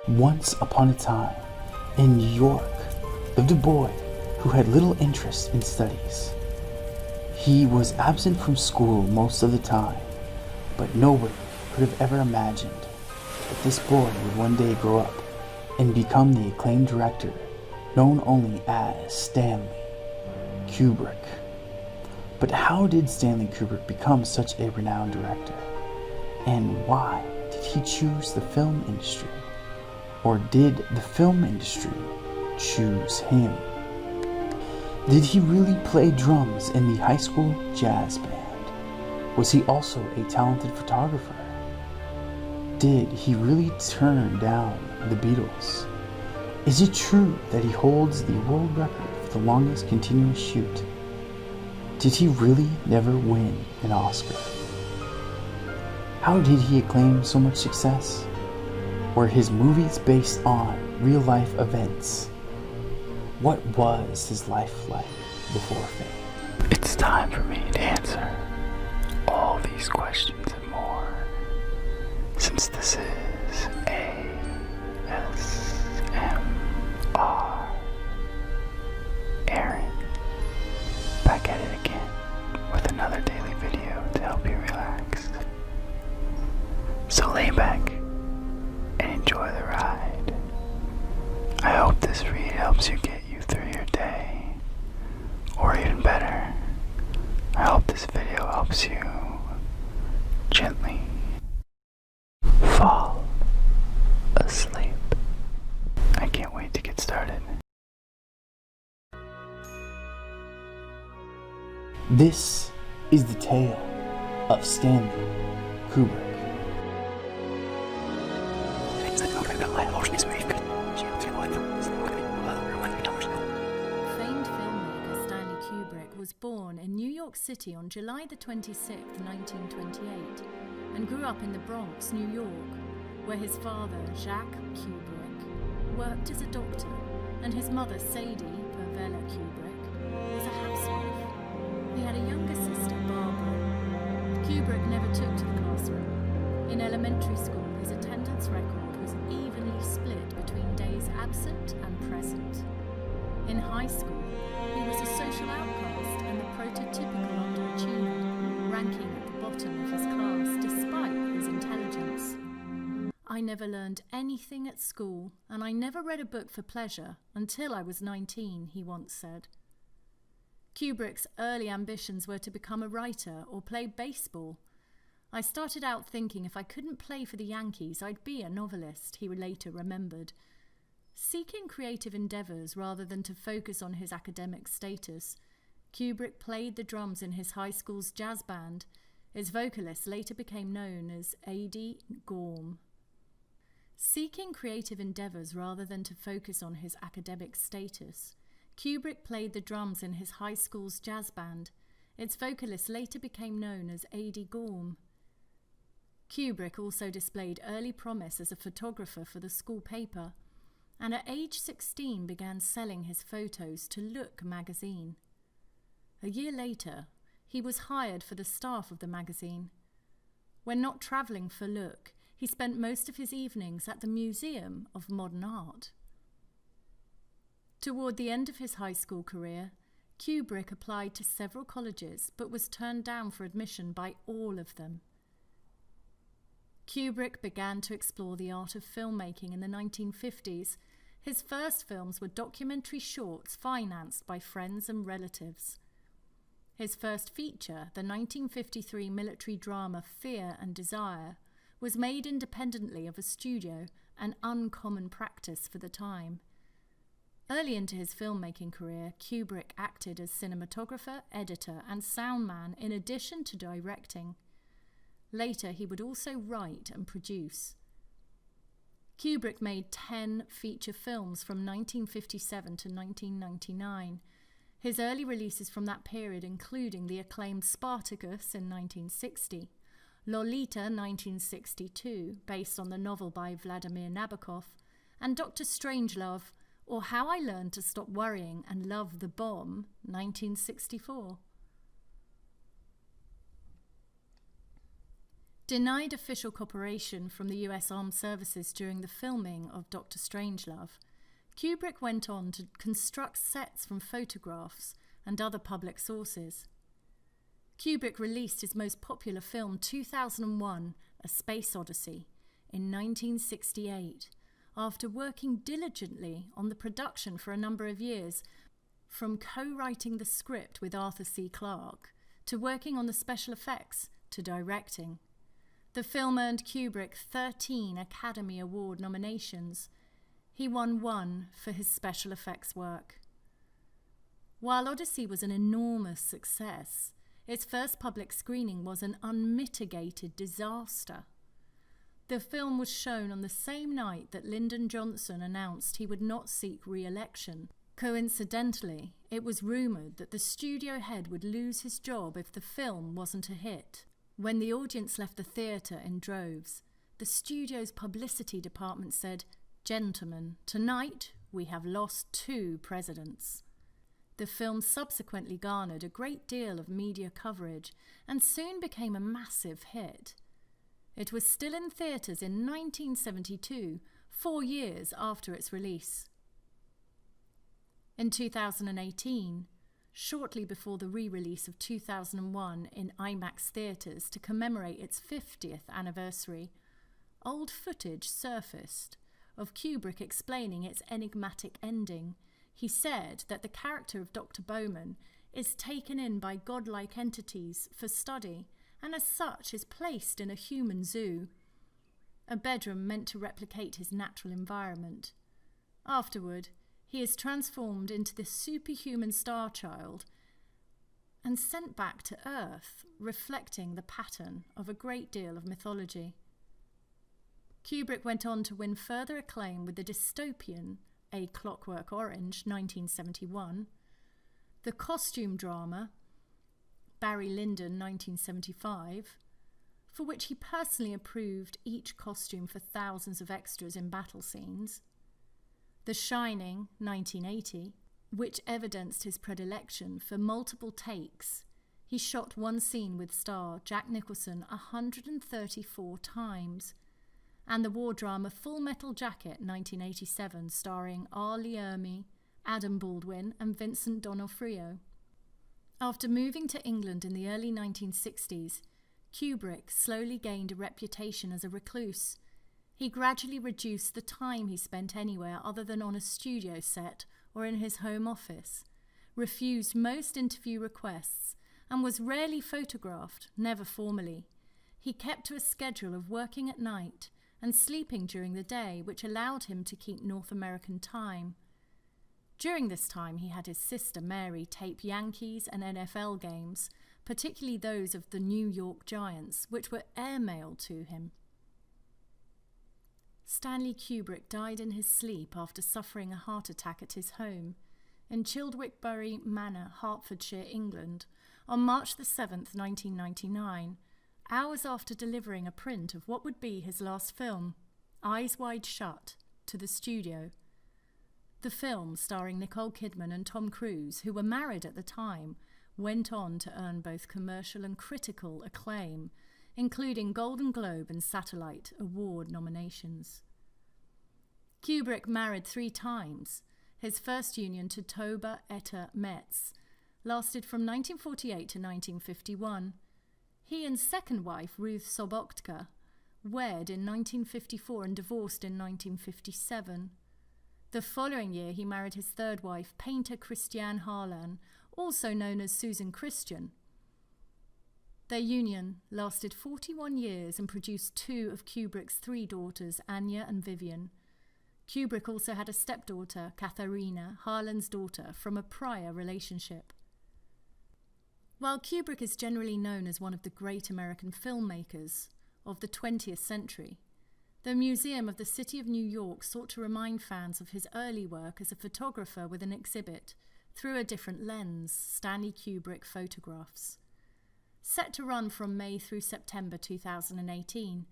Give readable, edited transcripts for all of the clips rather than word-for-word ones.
Once upon a time, in New York, lived a boy who had little interest in studies. He was absent from school most of the time, but nobody could have ever imagined that this boy would one day grow up and become the acclaimed director known only as Stanley Kubrick. But how did Stanley Kubrick become such a renowned director? And why did he choose the film industry? Or did the film industry choose him? Did he really play drums in the high school jazz band? Was he also a talented photographer? Did he really turn down the Beatles? Is it true that he holds the world record for the longest continuous shoot? Did he really never win an Oscar? How did he acclaim so much success? Were his movies based on real-life events? What was his life like before fame? It's time for me to answer all these questions and more, since this is ASMR. Aaron, back at it again with another daily video to help you relax. So lay back and enjoy the ride. I hope this read helps you get you through your day, or even better, I hope this video helps you gently fall asleep. I can't wait to get started. This is the tale of Stanley Kubrick. Famed filmmaker Stanley Kubrick was born in New York City on July the 26th, 1928, and grew up in the Bronx, New York, where his father, Jacques Kubrick, worked as a doctor, and his mother, Sadie Pavella Kubrick, was a housewife. He had a younger sister, Barbara. Kubrick never took to the classroom. In elementary school, his attendance record was evenly split between days absent and present. In high school, he was a social outcast and the prototypical underachiever, ranking at the bottom of his class despite his intelligence. I never learned anything at school, and I never read a book for pleasure until I was 19, he once said. Kubrick's early ambitions were to become a writer or play baseball. I started out thinking if I couldn't play for the Yankees, I'd be a novelist, he later remembered. Seeking creative endeavours rather than to focus on his academic status, Kubrick played the drums in his high school's jazz band. His vocalist later became known as A.D. Gorm. Seeking creative endeavours rather than to focus on his academic status, Kubrick played the drums in his high school's jazz band. Its vocalist later became known as A.D. Gorm. Kubrick also displayed early promise as a photographer for the school paper, and at age 16 began selling his photos to Look magazine. A year later, he was hired for the staff of the magazine. When not travelling for Look, he spent most of his evenings at the Museum of Modern Art. Toward the end of his high school career, Kubrick applied to several colleges but was turned down for admission by all of them. Kubrick began to explore the art of filmmaking in the 1950s. His first films were documentary shorts financed by friends and relatives. His first feature, the 1953 military drama Fear and Desire, was made independently of a studio, an uncommon practice for the time. Early into his filmmaking career, Kubrick acted as cinematographer, editor, and soundman in addition to directing. Later, he would also write and produce. Kubrick made 10 feature films from 1957 to 1999. His early releases from that period including the acclaimed Spartacus in 1960, Lolita 1962, based on the novel by Vladimir Nabokov, and Dr. Strangelove, or How I Learned to Stop Worrying and Love the Bomb, 1964. Denied official cooperation from the US Armed Services during the filming of Dr. Strangelove, Kubrick went on to construct sets from photographs and other public sources. Kubrick released his most popular film 2001, A Space Odyssey, in 1968, after working diligently on the production for a number of years, from co-writing the script with Arthur C. Clarke, to working on the special effects, to directing. The film earned Kubrick 13 Academy Award nominations. He won 1 for his special effects work. While Odyssey was an enormous success, its first public screening was an unmitigated disaster. The film was shown on the same night that Lyndon Johnson announced he would not seek re-election. Coincidentally, it was rumoured that the studio head would lose his job if the film wasn't a hit. When the audience left the theatre in droves, the studio's publicity department said, "Gentlemen, tonight we have lost 2 presidents." The film subsequently garnered a great deal of media coverage and soon became a massive hit. It was still in theatres in 1972, 4 years after its release. In 2018, shortly before the re-release of 2001 in IMAX theatres to commemorate its 50th anniversary, old footage surfaced of Kubrick explaining its enigmatic ending. He said that the character of Dr. Bowman is taken in by godlike entities for study and as such is placed in a human zoo, a bedroom meant to replicate his natural environment. Afterward, he is transformed into this superhuman star child and sent back to Earth, reflecting the pattern of a great deal of mythology. Kubrick went on to win further acclaim with the dystopian A Clockwork Orange, 1971, the costume drama Barry Lyndon, 1975, for which he personally approved each costume for thousands of extras in battle scenes, The Shining, 1980, which evidenced his predilection for multiple takes. He shot one scene with star Jack Nicholson 134 times, and the war drama Full Metal Jacket, 1987, starring R. Lee Ermey, Adam Baldwin and Vincent D'Onofrio. After moving to England in the early 1960s, Kubrick slowly gained a reputation as a recluse. He gradually reduced the time he spent anywhere other than on a studio set or in his home office, refused most interview requests, and was rarely photographed, never formally. He kept to a schedule of working at night and sleeping during the day, which allowed him to keep North American time. During this time, he had his sister Mary tape Yankees and NFL games, particularly those of the New York Giants, which were airmailed to him. Stanley Kubrick died in his sleep after suffering a heart attack at his home in Childwickbury Manor, Hertfordshire, England, on March the 7th, 1999, hours after delivering a print of what would be his last film, Eyes Wide Shut, to the studio. The film, starring Nicole Kidman and Tom Cruise, who were married at the time, went on to earn both commercial and critical acclaim, including Golden Globe and Satellite Award nominations. Kubrick married 3 times. His first union to Toba Etta Metz lasted from 1948 to 1951. He and second wife Ruth Sobotka wed in 1954 and divorced in 1957. The following year he married his third wife, painter Christiane Harlan, also known as Susan Christian. Their union lasted 41 years and produced 2 of Kubrick's 3 daughters, Anya and Vivian. Kubrick also had a stepdaughter, Katharina, Harlan's daughter, from a prior relationship. While Kubrick is generally known as one of the great American filmmakers of the 20th century, the Museum of the City of New York sought to remind fans of his early work as a photographer with an exhibit, Through a Different Lens, Stanley Kubrick Photographs. Set to run from May through September 2018,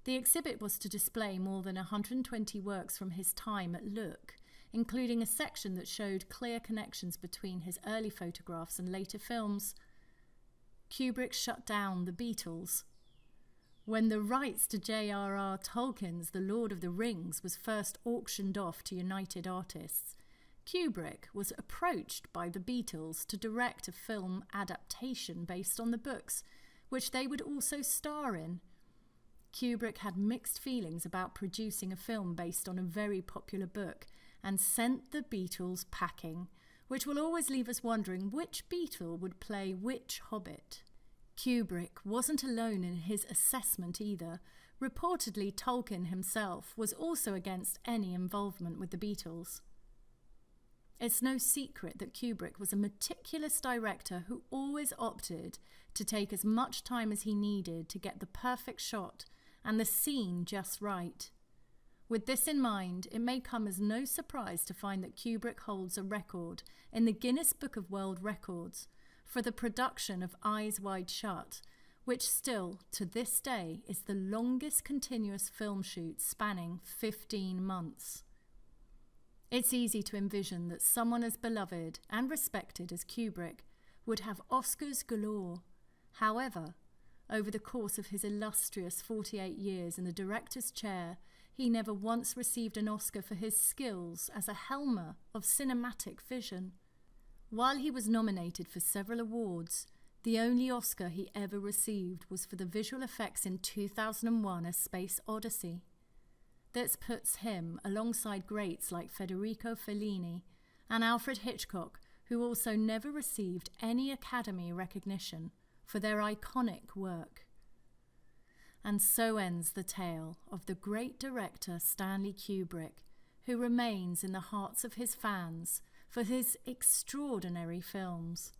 the exhibit was to display more than 120 works from his time at Look, including a section that showed clear connections between his early photographs and later films. Kubrick shut down the Beatles. When the rights to J.R.R. Tolkien's The Lord of the Rings was first auctioned off to United Artists, Kubrick was approached by the Beatles to direct a film adaptation based on the books, which they would also star in. Kubrick had mixed feelings about producing a film based on a very popular book and sent the Beatles packing, which will always leave us wondering which Beatle would play which Hobbit. Kubrick wasn't alone in his assessment either. Reportedly, Tolkien himself was also against any involvement with the Beatles. It's no secret that Kubrick was a meticulous director who always opted to take as much time as he needed to get the perfect shot and the scene just right. With this in mind, it may come as no surprise to find that Kubrick holds a record in the Guinness Book of World Records for the production of Eyes Wide Shut, which still, to this day, is the longest continuous film shoot spanning 15 months. It's easy to envision that someone as beloved and respected as Kubrick would have Oscars galore. However, over the course of his illustrious 48 years in the director's chair, he never once received an Oscar for his skills as a helmer of cinematic vision. While he was nominated for several awards, the only Oscar he ever received was for the visual effects in 2001: A Space Odyssey. This puts him alongside greats like Federico Fellini and Alfred Hitchcock, who also never received any Academy recognition for their iconic work. And so ends the tale of the great director Stanley Kubrick, who remains in the hearts of his fans for his extraordinary films.